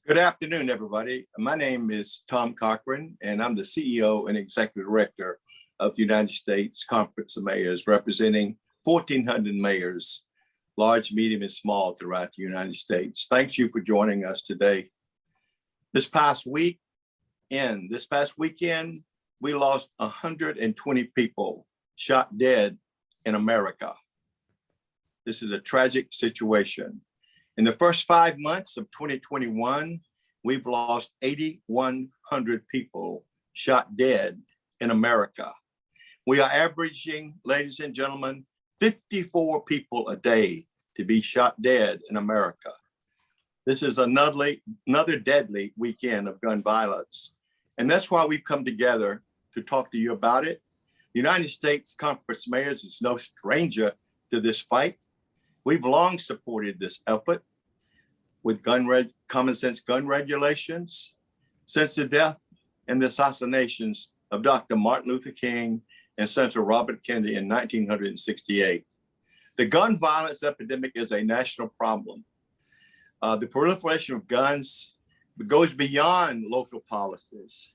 Good afternoon, everybody. My name is Tom Cochran, and I'm the CEO and Executive Director of the United States Conference of Mayors, representing 1,400 mayors, large, medium, and small throughout the United States. Thank you for joining us today. This past weekend, we lost 120 people shot dead in America. This is a tragic situation. In the first 5 months of 2021, we've lost 8,100 people shot dead in America. We are averaging, ladies and gentlemen, 54 people a day to be shot dead in America. This is another deadly weekend of gun violence. And that's why we've come together to talk to you about it. The United States Conference of Mayors is no stranger to this fight. We've long supported this effort with common sense gun regulations since the death and the assassinations of Dr. Martin Luther King and Senator Robert Kennedy in 1968. The gun violence epidemic is a national problem. The proliferation of guns goes beyond local policies,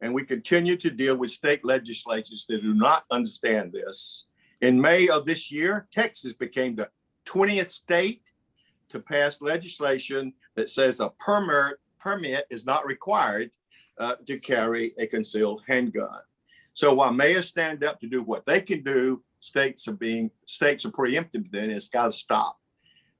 and we continue to deal with state legislatures that do not understand this. In May of this year, Texas became the 20th state to pass legislation that says a permit is not required to carry a concealed handgun. So while mayors stand up to do what they can do, states are preemptive, then it's got to stop.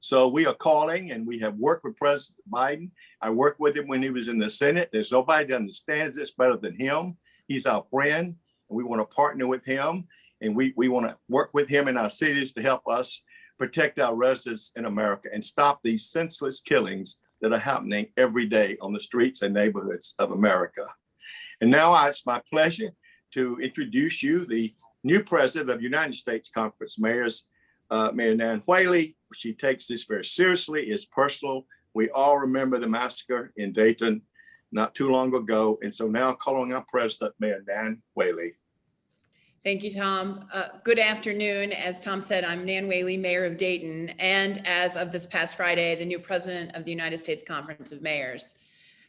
So we are calling, and we have worked with President Biden. I worked with him when he was in the Senate. There's nobody that understands this better than him. He's our friend, and we want to partner with him, and we want to work with him in our cities to help us protect our residents in America and stop these senseless killings that are happening every day on the streets and neighborhoods of America. And now it's my pleasure to introduce you the new president of the United States Conference of Mayors, Mayor Nan Whaley. She takes this very seriously. It's personal. We all remember the massacre in Dayton not too long ago. And so now calling our president, Mayor Nan Whaley. Thank you, Tom. Good afternoon. As Tom said, I'm Nan Whaley, Mayor of Dayton, and as of this past Friday, the new president of the United States Conference of Mayors.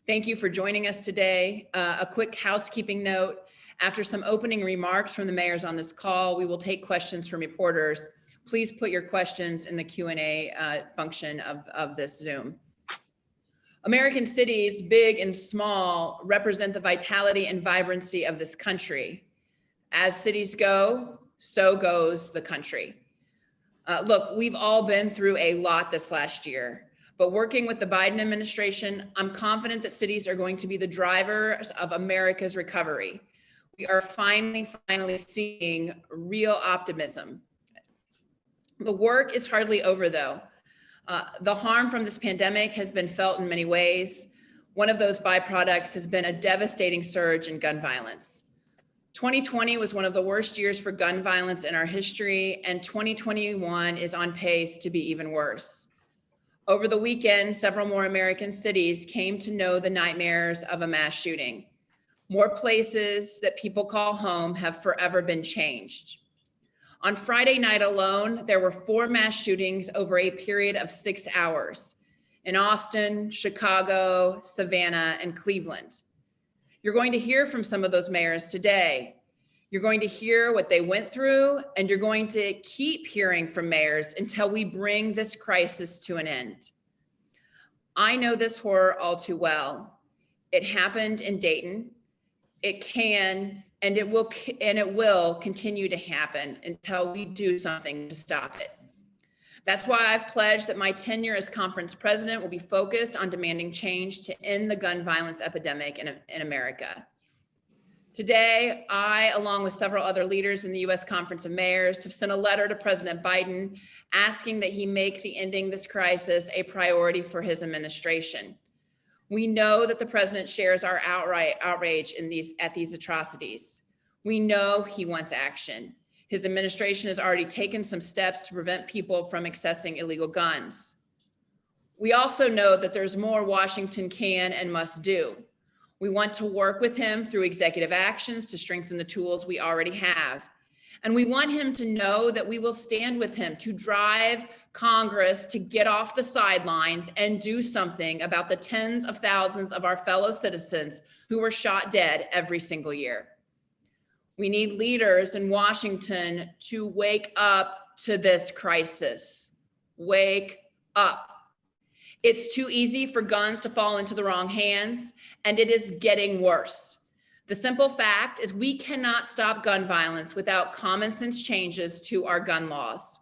Thank you for joining us today. A quick housekeeping note. After some opening remarks from the mayors on this call, we will take questions from reporters. Please put your questions in the Q&A function of this Zoom. American cities, big and small, represent the vitality and vibrancy of this country. As cities go, so goes the country. Look, we've all been through a lot this last year, but working with the Biden administration, I'm confident that cities are going to be the drivers of America's recovery. We are finally seeing real optimism. The work is hardly over, though. The harm from this pandemic has been felt in many ways. One of those byproducts has been a devastating surge in gun violence. 2020 was one of the worst years for gun violence in our history, and 2021 is on pace to be even worse. Over the weekend, several more American cities came to know the nightmares of a mass shooting. More places that people call home have forever been changed. On Friday night alone, there were 4 mass shootings over a period of 6 hours in Austin, Chicago, Savannah, and Cleveland. You're going to hear from some of those mayors today. You're going to hear what they went through, and you're going to keep hearing from mayors until we bring this crisis to an end. I know this horror all too well. It happened in Dayton. It can, and it will continue to happen until we do something to stop it. That's why I've pledged that my tenure as conference president will be focused on demanding change to end the gun violence epidemic in America. Today, I, along with several other leaders in the U.S. Conference of Mayors, have sent a letter to President Biden asking that he make the ending this crisis a priority for his administration. We know that the president shares our outright outrage at these atrocities. We know he wants action. His administration has already taken some steps to prevent people from accessing illegal guns. We also know that there's more Washington can and must do. We want to work with him through executive actions to strengthen the tools we already have. And we want him to know that we will stand with him to drive Congress to get off the sidelines and do something about the tens of thousands of our fellow citizens who were shot dead every single year. We need leaders in Washington to wake up to this crisis. Wake up. It's too easy for guns to fall into the wrong hands, and it is getting worse. The simple fact is we cannot stop gun violence without common sense changes to our gun laws.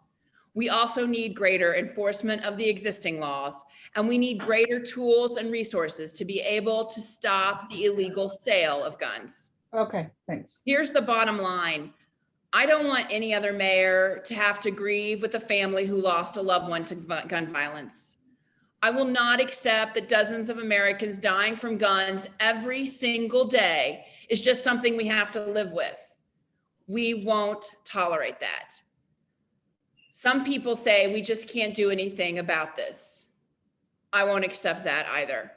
We also need greater enforcement of the existing laws, and we need greater tools and resources to be able to stop the illegal sale of guns. Okay, thanks. Here's the bottom line. I don't want any other mayor to have to grieve with a family who lost a loved one to gun violence. I will not accept that dozens of Americans dying from guns every single day is just something we have to live with. We won't tolerate that. Some people say we just can't do anything about this. I won't accept that either.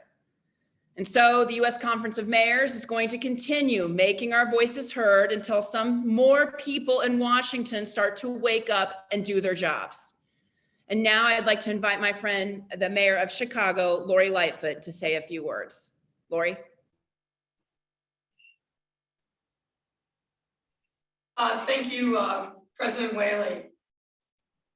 And so the U.S. Conference of Mayors is going to continue making our voices heard until some more people in Washington start to wake up and do their jobs. And now I'd like to invite my friend, the mayor of Chicago, Lori Lightfoot, to say a few words. Lori. Thank you, President Whaley.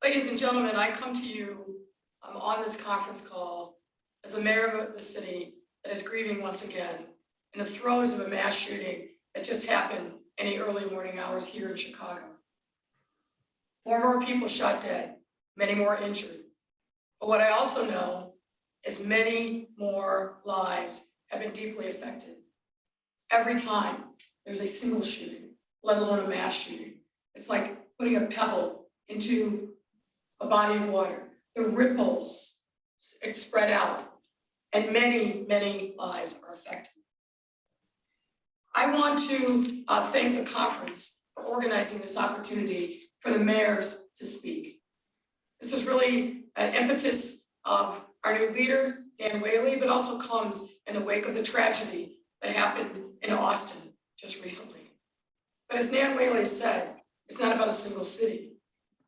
Ladies and gentlemen, I come to you on this conference call as a mayor of the city that is grieving once again in the throes of a mass shooting that just happened in the early morning hours here in Chicago. 4 more people shot dead, many more injured. But what I also know is many more lives have been deeply affected. Every time there's a single shooting, let alone a mass shooting, it's like putting a pebble into a body of water. The ripples spread out and many, many lives are affected. I want to thank the conference for organizing this opportunity for the mayors to speak. This is really an impetus of our new leader, Nan Whaley, but also comes in the wake of the tragedy that happened in Austin just recently. But as Nan Whaley said, it's not about a single city.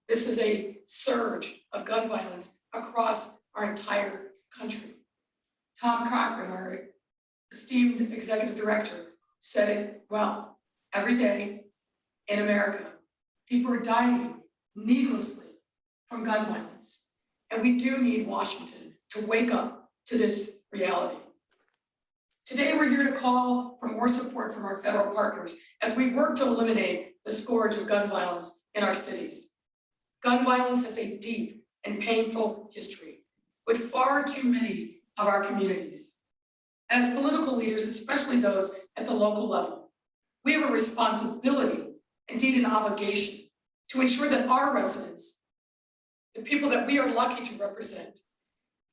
This is a surge of gun violence across our entire country. Tom Cochran, our esteemed executive director, said it well. Every day in America, people are dying needlessly from gun violence. And we do need Washington to wake up to this reality. Today, we're here to call for more support from our federal partners as we work to eliminate the scourge of gun violence in our cities. Gun violence has a deep and painful history with far too many of our communities. And as political leaders, especially those at the local level, we have a responsibility, indeed an obligation, to ensure that our residents, the people that we are lucky to represent,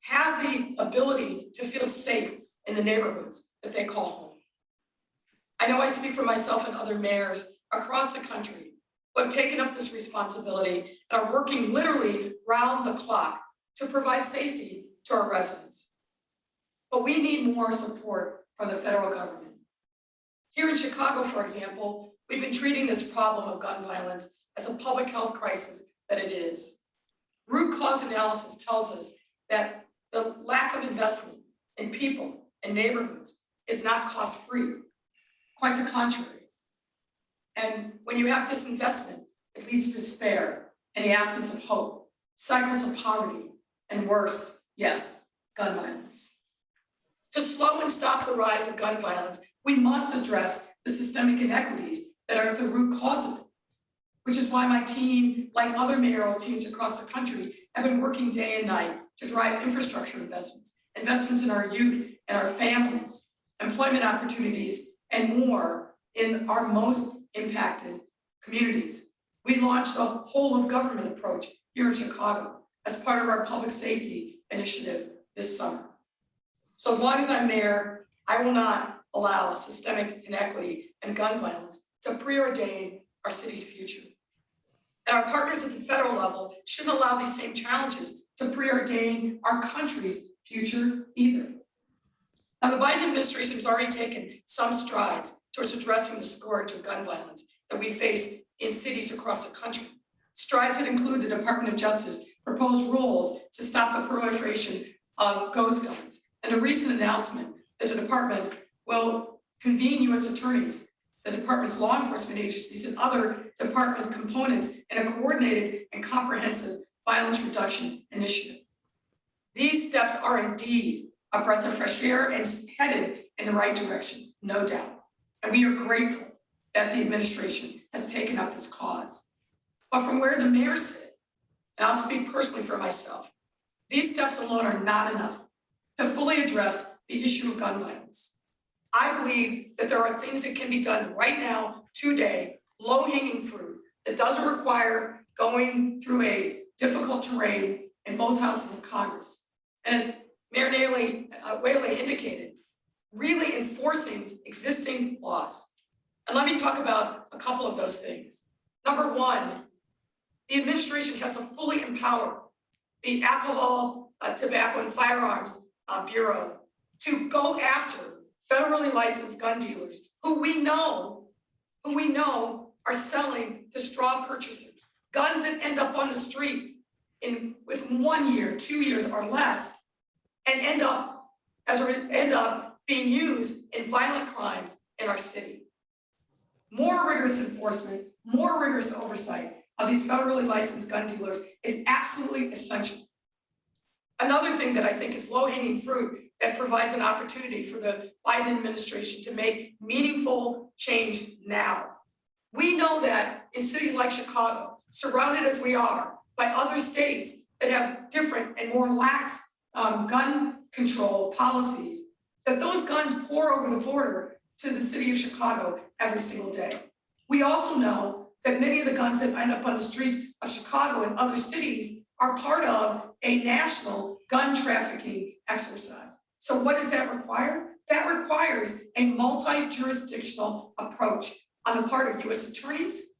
have the ability to feel safe in the neighborhoods that they call home. I know I speak for myself and other mayors across the country who have taken up this responsibility and are working literally round the clock to provide safety to our residents. But we need more support from the federal government. Here in Chicago, for example, we've been treating this problem of gun violence as a public health crisis that it is. Root cause analysis tells us that the lack of investment in people and neighborhoods is not cost-free, quite the contrary. And when you have disinvestment, it leads to despair and the absence of hope, cycles of poverty, and worse, yes, gun violence. To slow and stop the rise of gun violence, we must address the systemic inequities that are at the root cause of it, which is why my team, like other mayoral teams across the country, have been working day and night to drive infrastructure investments, investments in our youth and our families, employment opportunities, and more in our most impacted communities. We launched a whole of government approach here in Chicago as part of our public safety initiative this summer. So as long as I'm mayor, I will not allow systemic inequity and gun violence to preordain our city's future. And our partners at the federal level shouldn't allow these same challenges to preordain our country's future either. Now, the Biden administration has already taken some strides towards addressing the scourge of gun violence that we face in cities across the country. Strides that include the Department of Justice proposed rules to stop the proliferation of ghost guns, and a recent announcement that the department will convene U.S. attorneys, the department's law enforcement agencies, and other department components in a coordinated and comprehensive violence reduction initiative. These steps are indeed a breath of fresh air and headed in the right direction, no doubt. And we are grateful that the administration has taken up this cause. But from where the mayors sit, and I'll speak personally for myself, these steps alone are not enough to fully address the issue of gun violence. I believe that there are things that can be done right now, today, low-hanging fruit, that doesn't require going through a difficult terrain in both houses of Congress. And as Mayor Whaley indicated, really enforcing existing laws. And let me talk about a couple of those things. Number one, the administration has to fully empower the Alcohol, Tobacco, and Firearms Bureau to go after federally licensed gun dealers who we know are selling to straw purchasers, guns that end up on the street with 1 year, 2 years or less, and end up being used in violent crimes in our city. More rigorous enforcement, more rigorous oversight of these federally licensed gun dealers is absolutely essential. Another thing that I think is low-hanging fruit that provides an opportunity for the Biden administration to make meaningful change now. We know that in cities like Chicago, surrounded as we are by other states that have different and more lax gun control policies, that those guns pour over the border to the city of Chicago every single day. We also know that many of the guns that end up on the streets of Chicago and other cities are part of a national gun trafficking exercise. So what does that require? That requires a multi-jurisdictional approach on the part of U.S. attorneys,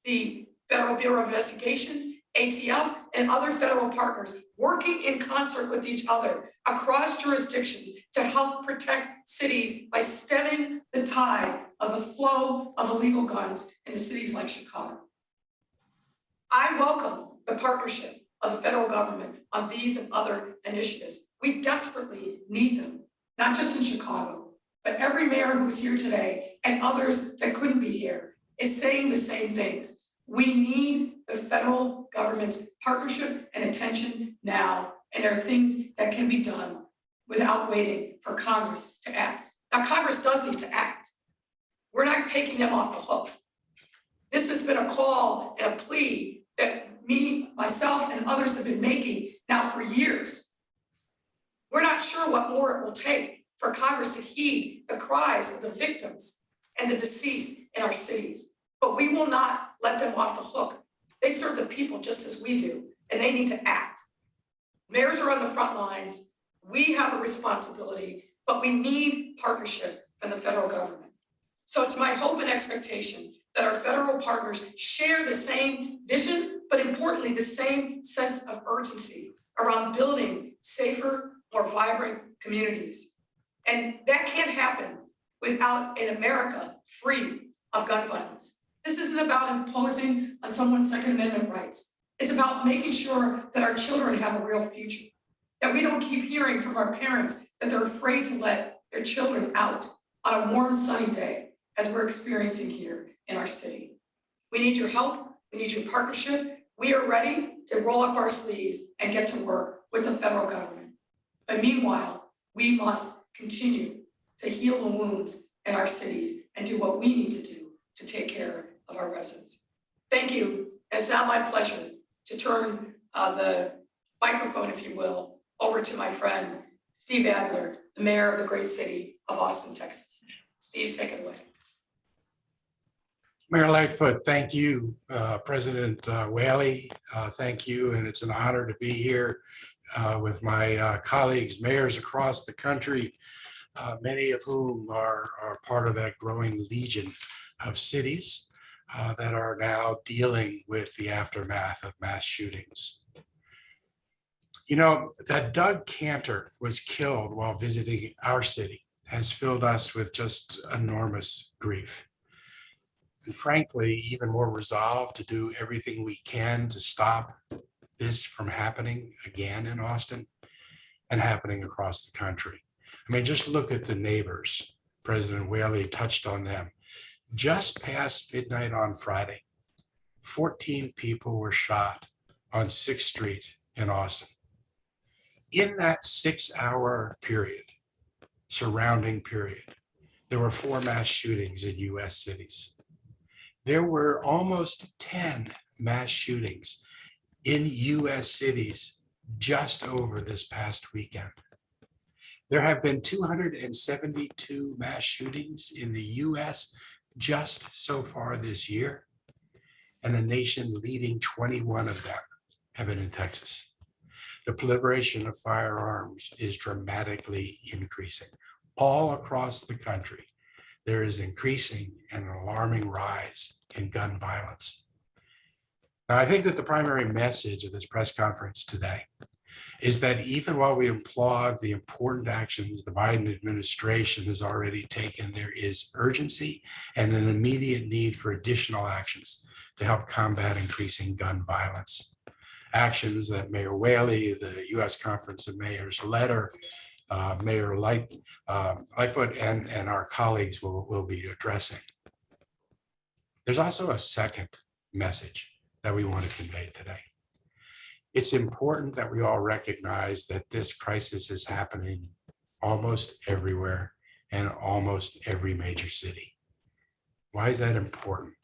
the Federal Bureau of Investigations, ATF, and other federal partners working in concert with each other across jurisdictions to help protect cities by stemming the tide of the flow of illegal guns into cities like Chicago. I welcome the partnership of the federal government on these and other initiatives. We desperately need them, not just in Chicago, but every mayor who's here today and others that couldn't be here is saying the same things. We need the federal government's partnership and attention now, and there are things that can be done without waiting for Congress to act. Now, Congress does need to act. We're not taking them off the hook. This has been a call and a plea that myself, and others have been making now for years. We're not sure what more it will take for Congress to heed the cries of the victims and the deceased in our cities, but we will not let them off the hook. They serve the people just as we do, and they need to act. Mayors are on the front lines. We have a responsibility, but we need partnership from the federal government. So it's my hope and expectation that our federal partners share the same vision, but importantly, the same sense of urgency around building safer, more vibrant communities. And that can't happen without an America free of gun violence. This isn't about imposing on someone's Second Amendment rights. It's about making sure that our children have a real future, that we don't keep hearing from our parents that they're afraid to let their children out on a warm, sunny day, as we're experiencing here in our city. We need your help. We need your partnership. We are ready to roll up our sleeves and get to work with the federal government. But meanwhile, we must continue to heal the wounds in our cities and do what we need to do to take care of our residents. Thank you. It's now my pleasure to turn the microphone, if you will, over to my friend, Steve Adler, the mayor of the great city of Austin, Texas. Steve, take it away. Mayor Lightfoot, thank you. President Whaley, thank you. And it's an honor to be here with my colleagues, mayors across the country, many of whom are part of that growing legion of cities that are now dealing with the aftermath of mass shootings. You know, that Doug Cantor was killed while visiting our city has filled us with just enormous grief. and frankly, even more resolved to do everything we can to stop this from happening again in Austin and happening across the country. I mean, just look at the neighbors. President Whaley touched on them. Just past midnight on Friday, 14 people were shot on 6th Street in Austin. In that 6-hour period, surrounding period, there were 4 mass shootings in US cities. There were almost 10 mass shootings in US cities just over this past weekend. There have been 272 mass shootings in the US just so far this year, and the nation leading 21 of them have been in Texas. The proliferation of firearms is dramatically increasing. All across the country, there is increasing and alarming rise in gun violence. Now, I think that the primary message of this press conference today is that even while we applaud the important actions the Biden administration has already taken, there is urgency and an immediate need for additional actions to help combat increasing gun violence. Actions that Mayor Whaley, the U.S. Conference of Mayors letter, Mayor Lightfoot and our colleagues will be addressing. There's also a second message that we want to convey today. It's important that we all recognize that this crisis is happening almost everywhere and almost every major city. Why is that important?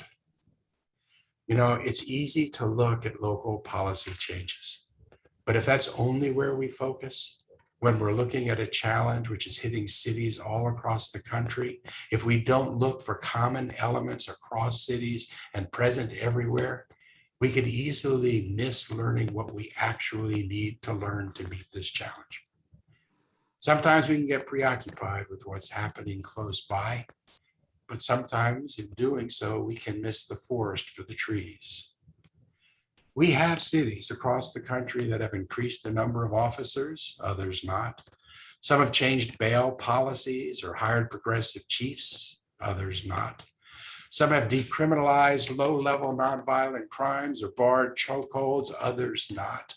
You know, it's easy to look at local policy changes, but if that's only where we focus, when we're looking at a challenge which is hitting cities all across the country, if we don't look for common elements across cities and present everywhere, we could easily miss learning what we actually need to learn to meet this challenge. Sometimes we can get preoccupied with what's happening close by, but sometimes in doing so, we can miss the forest for the trees. We have cities across the country that have increased the number of officers, others not. Some have changed bail policies or hired progressive chiefs, others not. Some have decriminalized low-level nonviolent crimes or barred chokeholds, others not.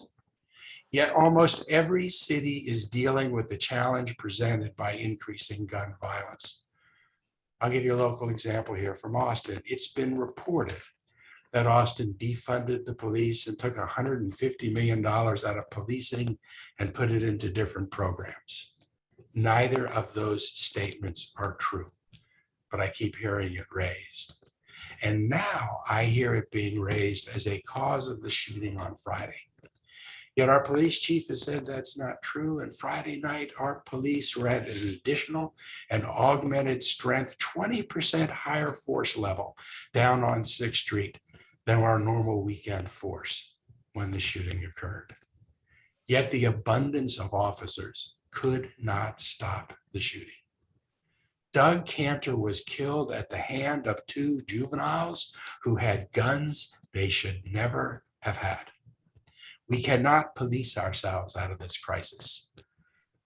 Yet almost every city is dealing with the challenge presented by increasing gun violence. I'll give you a local example here from Austin. It's been reported that Austin defunded the police and took $150 million out of policing and put it into different programs. Neither of those statements are true, but I keep hearing it raised. And now I hear it being raised as a cause of the shooting on Friday. Yet our police chief has said that's not true. And Friday night, our police were at an additional and augmented strength, 20% higher force level down on 6th Street than our normal weekend force when the shooting occurred. Yet the abundance of officers could not stop the shooting. Doug Cantor was killed at the hand of 2 juveniles who had guns they should never have had. We cannot police ourselves out of this crisis.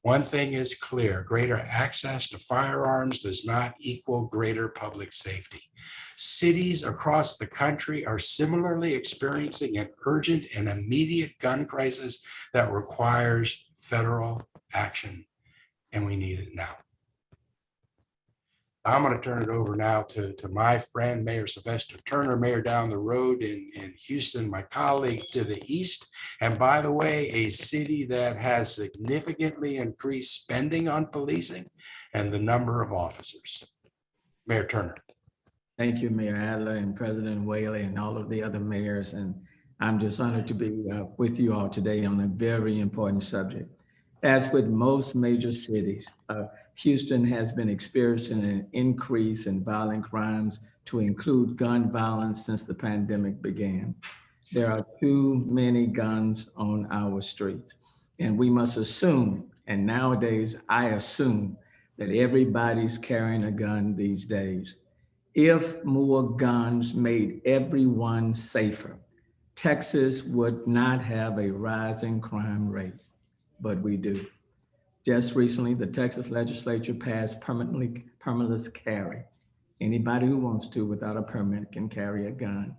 One thing is clear: greater access to firearms does not equal greater public safety. Cities across the country are similarly experiencing an urgent and immediate gun crisis that requires federal action, and we need it now. I'm going to turn it over now to my friend, Mayor Sylvester Turner, mayor down the road in Houston, my colleague to the east. And by the way, a city that has significantly increased spending on policing and the number of officers. Mayor Turner. Thank you, Mayor Adler and President Whaley and all of the other mayors. And I'm just honored to be with you all today on a very important subject. As with most major cities, Houston has been experiencing an increase in violent crimes to include gun violence since the pandemic began. There are too many guns on our streets, and we must assume, and nowadays I assume, that everybody's carrying a gun these days. If more guns made everyone safer, Texas would not have a rising crime rate, but we do. Just recently, the Texas legislature passed permitless carry, Anybody who wants to without a permit can carry a gun.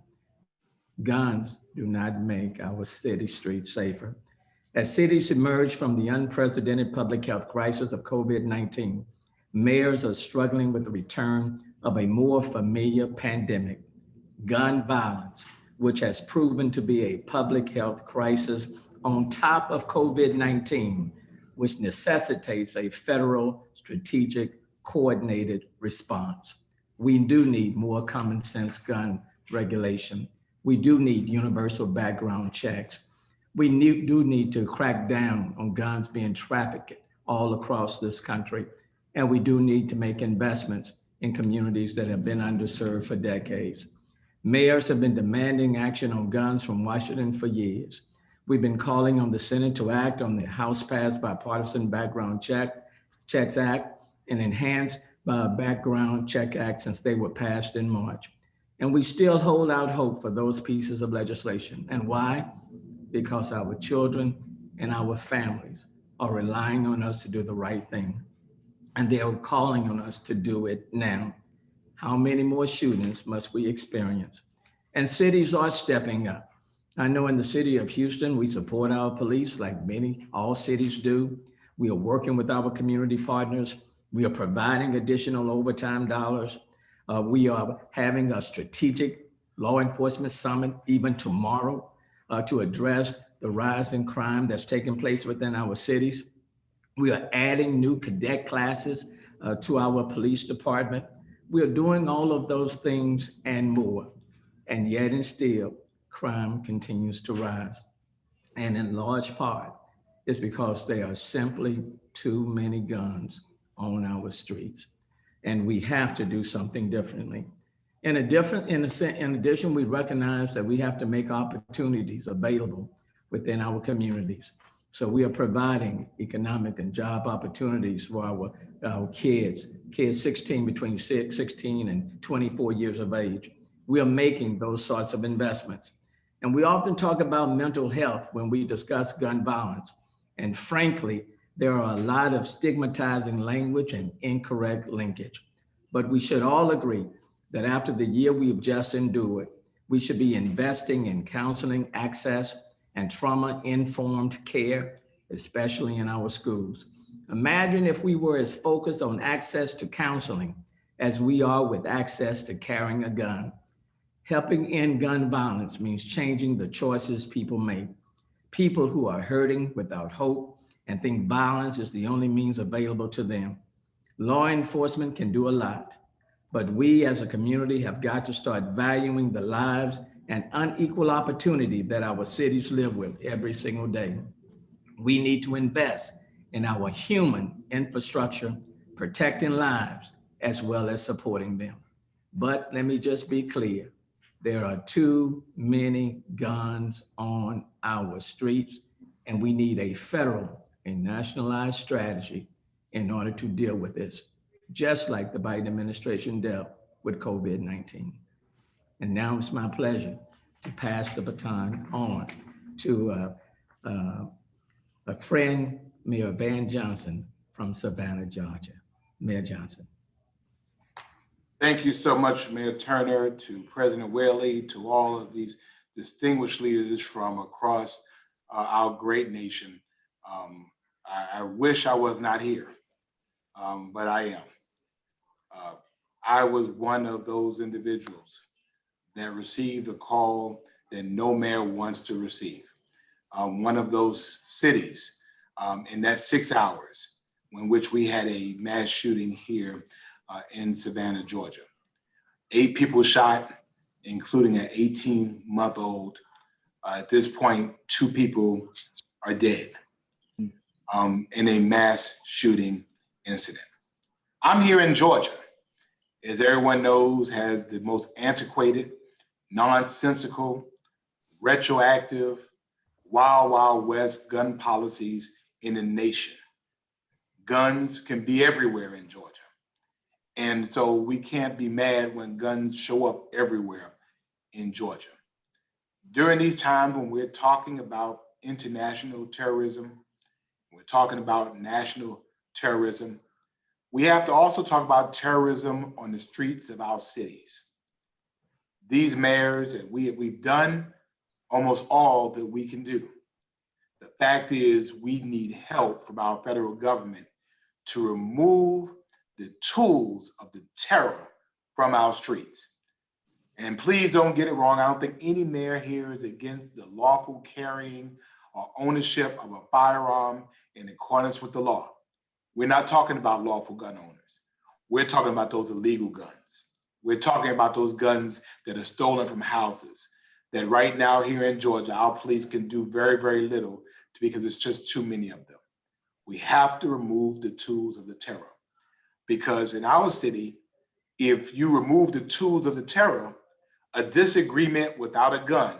Guns do not make our city streets safer. As cities emerge from the unprecedented public health crisis of COVID-19, mayors are struggling with the return of a more familiar pandemic, gun violence, which has proven to be a public health crisis on top of COVID-19, which necessitates a federal, strategic, coordinated response. We do need more common sense gun regulation. We do need universal background checks. We do need to crack down on guns being trafficked all across this country. And we do need to make investments in communities that have been underserved for decades. Mayors have been demanding action on guns from Washington for years. We've been calling on the Senate to act on the House-passed Bipartisan Background Checks Act and enhanced Background Check Act since they were passed in March. And we still hold out hope for those pieces of legislation. And why? Because our children and our families are relying on us to do the right thing. And they are calling on us to do it now. How many more shootings must we experience? And cities are stepping up. I know in the city of Houston, we support our police like all cities do. We are working with our community partners. We are providing additional overtime dollars. We are having a strategic law enforcement summit even tomorrow to address the rise in crime that's taking place within our cities. We are adding new cadet classes to our police department. We are doing all of those things and more. And yet and still, crime continues to rise. And in large part, it's because there are simply too many guns on our streets. And we have to do something differently. In addition, we recognize that we have to make opportunities available within our communities. So we are providing economic and job opportunities for our kids between 16 and 24 years of age. We are making those sorts of investments. And we often talk about mental health when we discuss gun violence. And frankly, there are a lot of stigmatizing language and incorrect linkage. But we should all agree that after the year we've just endured, we should be investing in counseling access and trauma-informed care, especially in our schools. Imagine if we were as focused on access to counseling as we are with access to carrying a gun. Helping end gun violence means changing the choices people make. People who are hurting without hope and think violence is the only means available to them. Law enforcement can do a lot, but we as a community have got to start valuing the lives and unequal opportunity that our cities live with every single day. We need to invest in our human infrastructure, protecting lives as well as supporting them. But let me just be clear, there are too many guns on our streets, and we need a federal and nationalized strategy in order to deal with this, just like the Biden administration dealt with COVID-19. And now it's my pleasure to pass the baton on to a friend, Mayor Van Johnson from Savannah, Georgia. Mayor Johnson. Thank you so much, Mayor Turner, to President Whaley, to all of these distinguished leaders from across our great nation. I wish I was not here, but I am. I was one of those individuals that received a call that no mayor wants to receive. One of those cities in that 6 hours in which we had a mass shooting here in Savannah, Georgia. 8 people shot, including an 18-month-old. At this point, 2 people are dead in a mass shooting incident. I'm here in Georgia, as everyone knows, has the most antiquated, nonsensical, retroactive, wild, wild west gun policies in the nation. Guns can be everywhere in Georgia. And so we can't be mad when guns show up everywhere in Georgia. During these times when we're talking about international terrorism, we're talking about national terrorism, We have to also talk about terrorism on the streets of our cities. These mayors, and we've done almost all that we can do. The fact is, we need help from our federal government to remove the tools of the terror from our streets. And please don't get it wrong. I don't think any mayor here is against the lawful carrying or ownership of a firearm in accordance with the law. We're not talking about lawful gun owners. We're talking about those illegal guns. We're talking about those guns that are stolen from houses, that right now here in Georgia, our police can do very, very little because it's just too many of them. We have to remove the tools of the terror, because in our city, if you remove the tools of the terror, a disagreement without a gun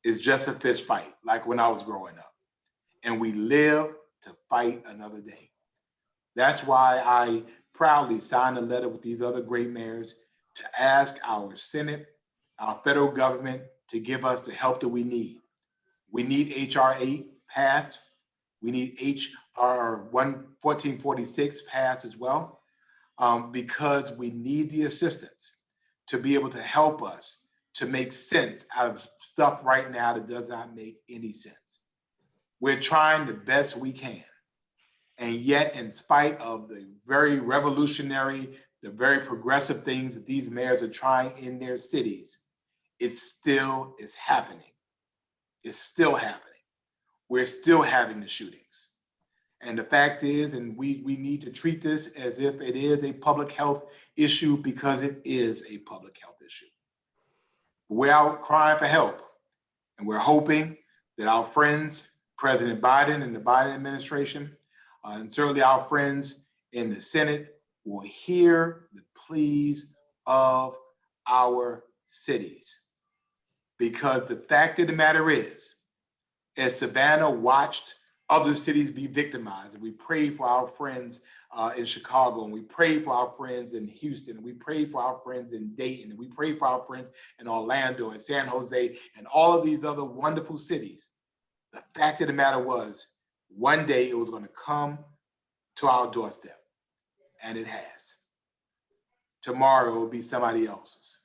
is just a fist fight, like when I was growing up. And we live to fight another day. That's why I proudly signed a letter with these other great mayors to ask our Senate, our federal government to give us the help that we need. We need HR 8 passed. We need HR 1446 passed as well, because we need the assistance to be able to help us to make sense out of stuff right now that does not make any sense. We're trying the best we can. And yet, in spite of the very revolutionary, the very progressive things that these mayors are trying in their cities, it still is happening. It's still happening. We're still having the shootings. And the fact is, and we need to treat this as if it is a public health issue, because it is a public health issue. We're out crying for help, and we're hoping that our friends, President Biden and the Biden administration, and certainly our friends in the Senate, will hear the pleas of our cities. Because the fact of the matter is, as Savannah watched other cities be victimized, and we pray for our friends in Chicago, and we pray for our friends in Houston, and we pray for our friends in Dayton, and we pray for our friends in Orlando and San Jose and all of these other wonderful cities. The fact of the matter was, one day it was going to come to our doorstep, and it has. Tomorrow it will be somebody else's.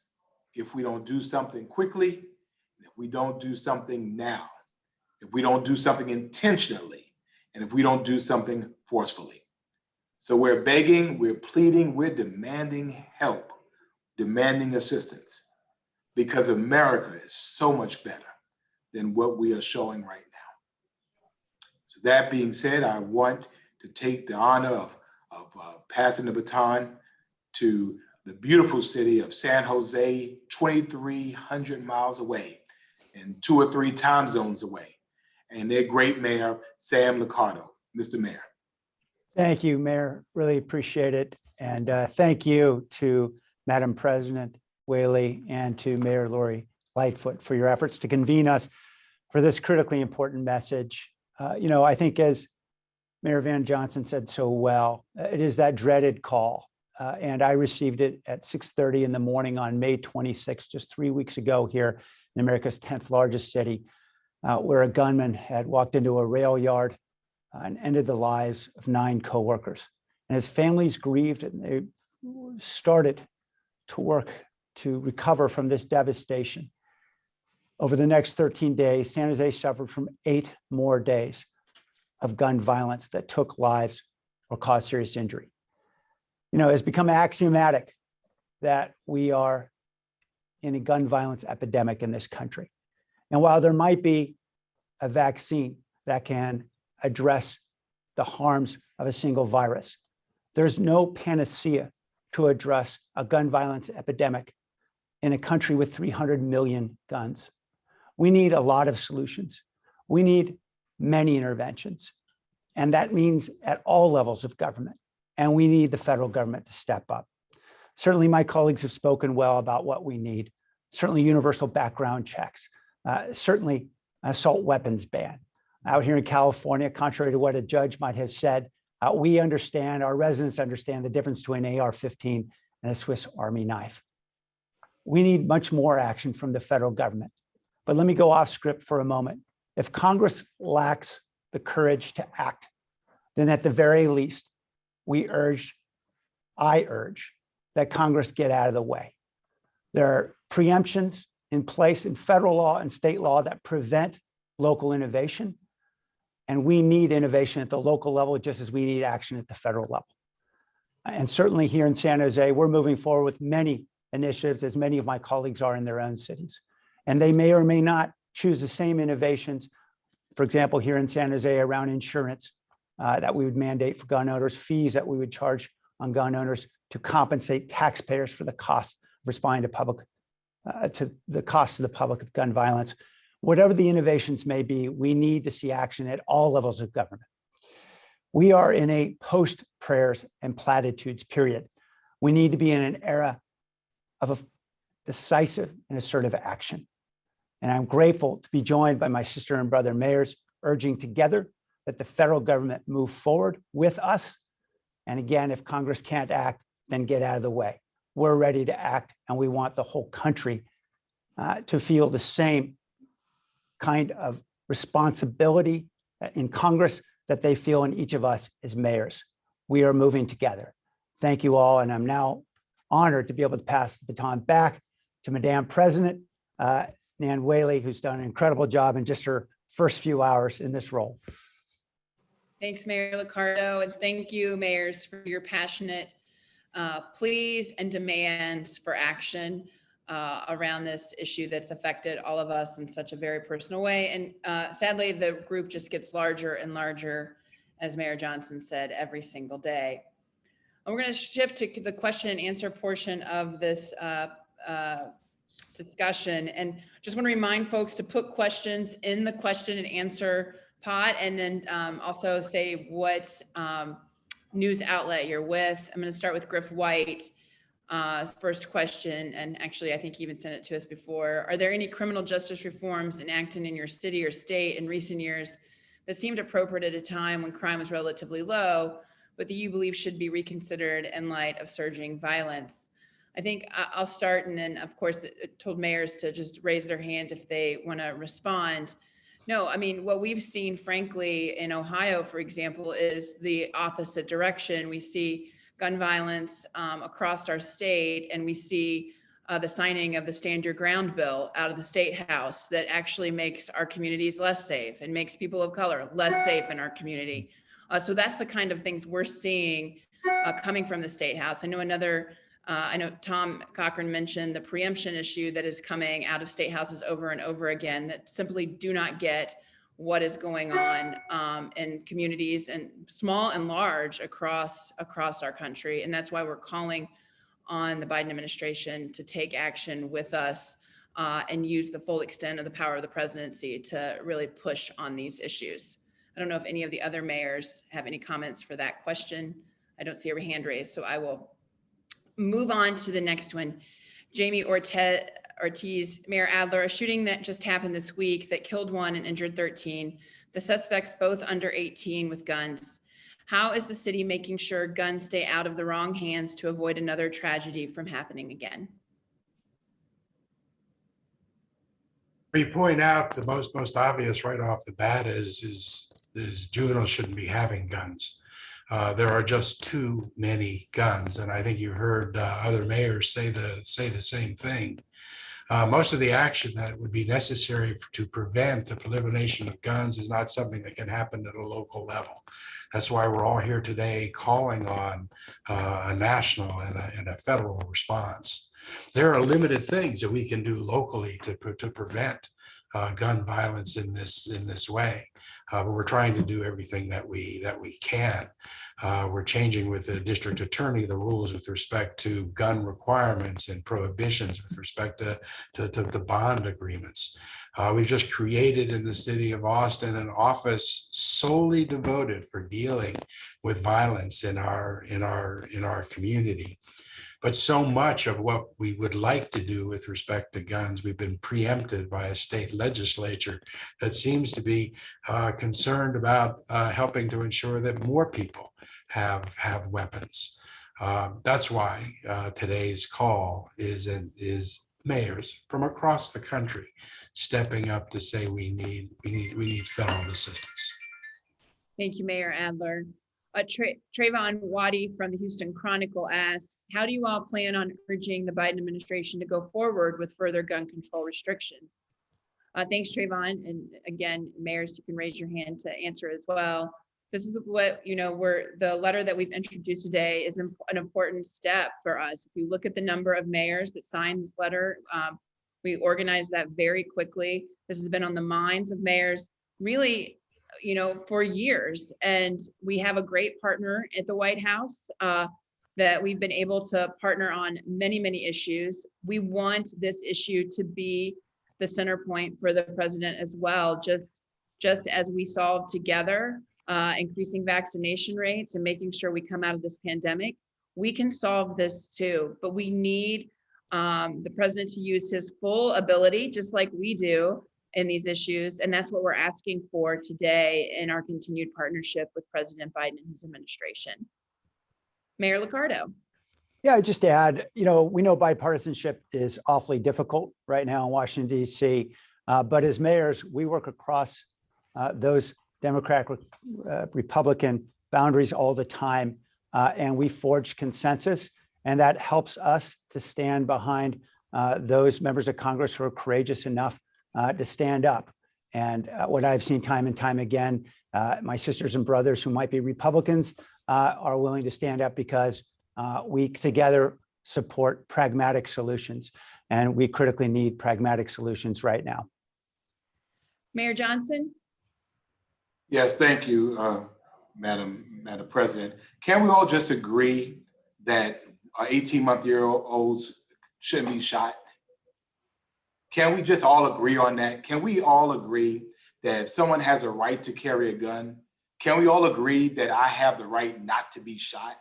If we don't do something quickly, if we don't do something now, if we don't do something intentionally, and if we don't do something forcefully. So we're begging, we're pleading, we're demanding help, demanding assistance, because America is so much better than what we are showing right now. So that being said, I want to take the honor of passing the baton to the beautiful city of San Jose, 2,300 miles away and 2 or 3 time zones away, and their great mayor, Sam Liccardo. Mr. Mayor. Thank you, Mayor. Really appreciate it. And thank you to Madam President Whaley and to Mayor Lori Lightfoot for your efforts to convene us for this critically important message. I think, as Mayor Van Johnson said so well, it is that dreaded call. And I received it at 6:30 in the morning on May 26, just 3 weeks ago here in America's 10th largest city, where a gunman had walked into a rail yard and ended the lives of 9 coworkers. And his families grieved, and they started to work to recover from this devastation. Over the next 13 days, San Jose suffered from 8 more days of gun violence that took lives or caused serious injury. It's become axiomatic that we are in a gun violence epidemic in this country. And while there might be a vaccine that can address the harms of a single virus, there's no panacea to address a gun violence epidemic in a country with 300 million guns. We need a lot of solutions. We need many interventions. And that means at all levels of government. And we need the federal government to step up. Certainly, my colleagues have spoken well about what we need. Certainly, universal background checks. Certainly, an assault weapons ban. Out here in California, contrary to what a judge might have said, we understand, our residents understand the difference between an AR-15 and a Swiss Army knife. We need much more action from the federal government. But let me go off script for a moment. If Congress lacks the courage to act, then at the very least, we urge I urge that Congress get out of the way. There are preemptions in place in federal law and state law that prevent local innovation. And we need innovation at the local level just as we need action at the federal level. And certainly here in San Jose, we're moving forward with many initiatives, as many of my colleagues are in their own cities. And they may or may not choose the same innovations. For example, here in San Jose around insurance that we would mandate for gun owners, fees that we would charge on gun owners to compensate taxpayers for the cost of responding to the cost to the public of gun violence. Whatever the innovations may be, we need to see action at all levels of government. We are in a post-prayers and platitudes period. We need to be in an era of a decisive and assertive action. And I'm grateful to be joined by my sister and brother mayors, urging together that the federal government move forward with us. And again, if Congress can't act, then get out of the way. We're ready to act, and we want the whole country to feel the same kind of responsibility in Congress that they feel in each of us as mayors. We are moving together. Thank you all, and I'm now honored to be able to pass the baton back to Madam President Nan Whaley, who's done an incredible job in just her first few hours in this role. Thanks, Mayor Liccardo, and thank you, mayors, for your passionate pleas and demands for action around this issue that's affected all of us in such a very personal way. And sadly, the group just gets larger and larger, as Mayor Johnson said, every single day. And we're going to shift to the question and answer portion of this discussion. And just want to remind folks to put questions in the question and answer pod, and then also say what news outlet you're with. I'm going to start with Griff White. First question, and actually I think he even sent it to us before. Are there any criminal justice reforms enacted in your city or state in recent years that seemed appropriate at a time when crime was relatively low, but that you believe should be reconsidered in light of surging violence? I think I'll start, and then of course it told mayors to just raise their hand if they want to respond. No, I mean, what we've seen, frankly, in Ohio, for example, is the opposite direction. We see gun violence across our state, and we see the signing of the Stand Your Ground bill out of the State House that actually makes our communities less safe and makes people of color less safe in our community. So that's the kind of things we're seeing coming from the State House. I know Tom Cochran mentioned the preemption issue that is coming out of state houses over and over again that simply do not get what is going on in communities, and small and large across our country. And that's why we're calling on the Biden administration to take action with us and use the full extent of the power of the presidency to really push on these issues. I don't know if any of the other mayors have any comments for that question. I don't see a hand raised, so I will move on to the next one. Jamie Ortiz, Mayor Adler, a shooting that just happened this week that killed 1 and injured 13. The suspects both under 18 with guns. How is the city making sure guns stay out of the wrong hands to avoid another tragedy from happening again? We point out the most obvious right off the bat is juveniles shouldn't be having guns. There are just too many guns, and I think you heard other mayors say the same thing. Most of the action that would be necessary to prevent the proliferation of guns is not something that can happen at a local level. That's why we're all here today calling on a national and a federal response. There are limited things that we can do locally to prevent gun violence in this way. But we're trying to do everything that we can. We're changing with the district attorney the rules with respect to gun requirements and prohibitions with respect to bond agreements. We've just created in the city of Austin an office solely devoted for dealing with violence in our community. But so much of what we would like to do with respect to guns, we've been preempted by a state legislature that seems to be concerned about helping to ensure that more people have weapons. That's why today's call is mayors from across the country stepping up to say we need federal assistance. Thank you, Mayor Adler. Trayvon Waddy from the Houston Chronicle asks, how do you all plan on urging the Biden administration to go forward with further gun control restrictions? Thanks, Trayvon. And again, mayors, you can raise your hand to answer as well. This is what, the letter that we've introduced today is an important step for us. If you look at the number of mayors that signed this letter, we organized that very quickly. This has been on the minds of mayors really, for years. And we have a great partner at the White House that we've been able to partner on many, many issues. We want this issue to be the center point for the president as well, just as we solve together increasing vaccination rates and making sure we come out of this pandemic. We can solve this too, but we need the president to use his full ability, just like we do in these issues. And that's what we're asking for today in our continued partnership with President Biden and his administration. Mayor Liccardo. Yeah, just to add, we know bipartisanship is awfully difficult right now in Washington, D.C. But as mayors, we work across those Democratic, Republican boundaries all the time. And we forge consensus. And that helps us to stand behind those members of Congress who are courageous enough to stand up. And what I've seen time and time again, my sisters and brothers who might be Republicans are willing to stand up because we together support pragmatic solutions. And we critically need pragmatic solutions right now. Mayor Johnson. Yes, thank you, Madam President. Can we all just agree that 18-month-olds shouldn't be shot? Can we just all agree on that? Can we all agree that if someone has a right to carry a gun, can we all agree that I have the right not to be shot?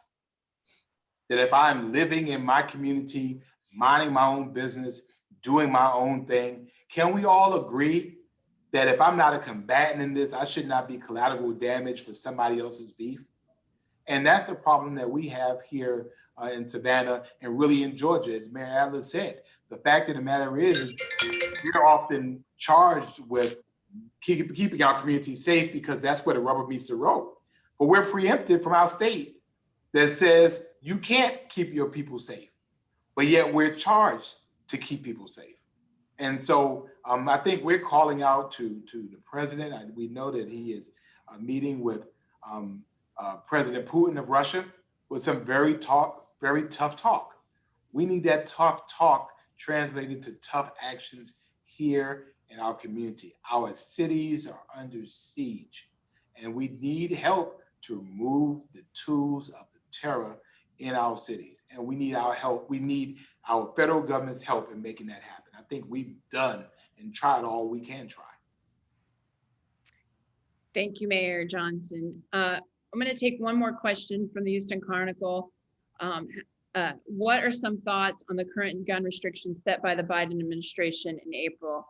That if I'm living in my community, minding my own business, doing my own thing, can we all agree that if I'm not a combatant in this, I should not be collateral damage for somebody else's beef? And that's the problem that we have here in Savannah and really in Georgia, as Mayor Adler said. The fact of the matter is, we're often charged with keeping our community safe because that's where the rubber meets the road. But we're preempted from our state that says you can't keep your people safe, but yet we're charged to keep people safe. And so I think we're calling out to the president. We know that he is meeting with President Putin of Russia with some very tough talk. We need that tough talk translated to tough actions here in our community. Our cities are under siege, and we need help to remove the tools of the terror in our cities. And we need our help. We need our federal government's help in making that happen. I think we've done and tried all we can try. Thank you, Mayor Johnson. I'm going to take one more question from the Houston Chronicle. What are some thoughts on the current gun restrictions set by the Biden administration in April?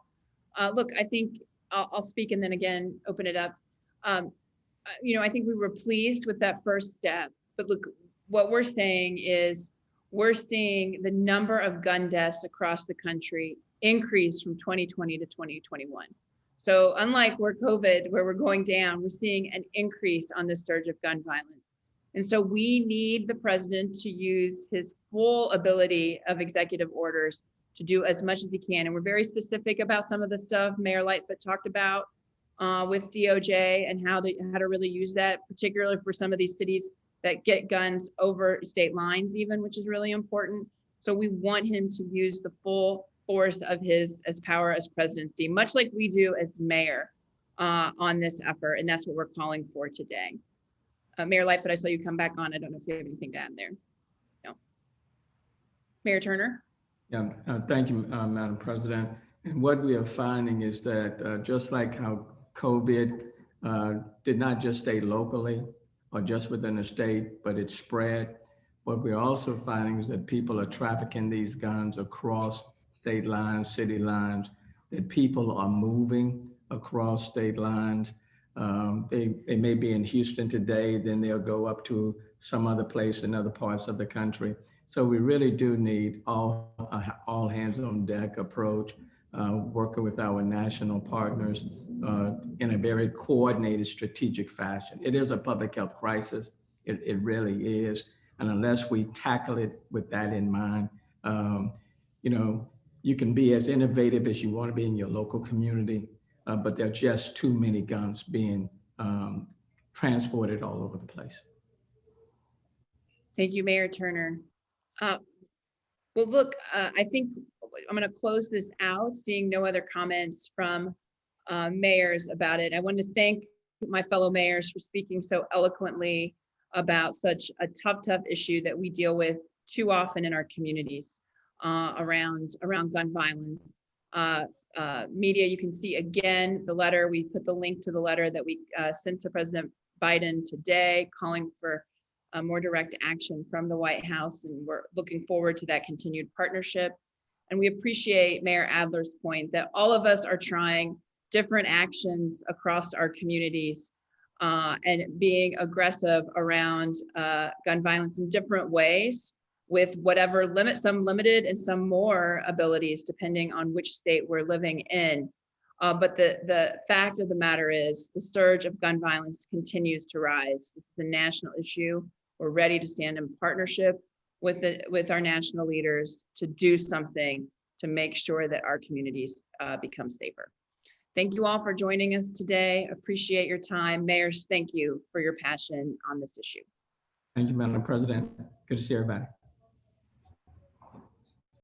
Look, I think I'll speak and then again open it up. I think we were pleased with that first step. But look, what we're saying is we're seeing the number of gun deaths across the country increase from 2020 to 2021. So unlike where we're going down, we're seeing an increase on the surge of gun violence. And so we need the president to use his full ability of executive orders to do as much as he can. And we're very specific about some of the stuff Mayor Lightfoot talked about with DOJ and how to really use that, particularly for some of these cities that get guns over state lines even, which is really important. So we want him to use the full force of his power as presidency, much like we do as mayor on this effort. And that's what we're calling for today. Mayor Lightfoot, I saw you come back on. I don't know if you have anything to add there. No. Mayor Turner. Yeah, thank you, Madam President. And what we are finding is that just like how COVID did not just stay locally or just within the state, but it spread. What we're also finding is that people are trafficking these guns across state lines, city lines, that people are moving across state lines. They may be in Houston today, then they'll go up to some other place in other parts of the country. So we really do need all hands on deck approach, working with our national partners in a very coordinated, strategic fashion. It is a public health crisis. It really is. And unless we tackle it with that in mind, you can be as innovative as you want to be in your local community, but there are just too many guns being transported all over the place. Thank you, Mayor Turner. Well, look, I think I'm going to close this out, seeing no other comments from mayors about it. I want to thank my fellow mayors for speaking so eloquently about such a tough issue that we deal with too often in our communities around gun violence. Media, you can see again the letter. We put the link to the letter that we sent to President Biden today, calling for more direct action from the White House, and we're looking forward to that continued partnership. And we appreciate Mayor Adler's point that all of us are trying different actions across our communities and being aggressive around gun violence in different ways, with whatever some limited and some more abilities, depending on which state we're living in. But the fact of the matter is the surge of gun violence continues to rise. It's a national issue. We're ready to stand in partnership with our national leaders to do something to make sure that our communities become safer. Thank you all for joining us today. Appreciate your time. Mayors, thank you for your passion on this issue. Thank you, Madam President. Good to see everybody.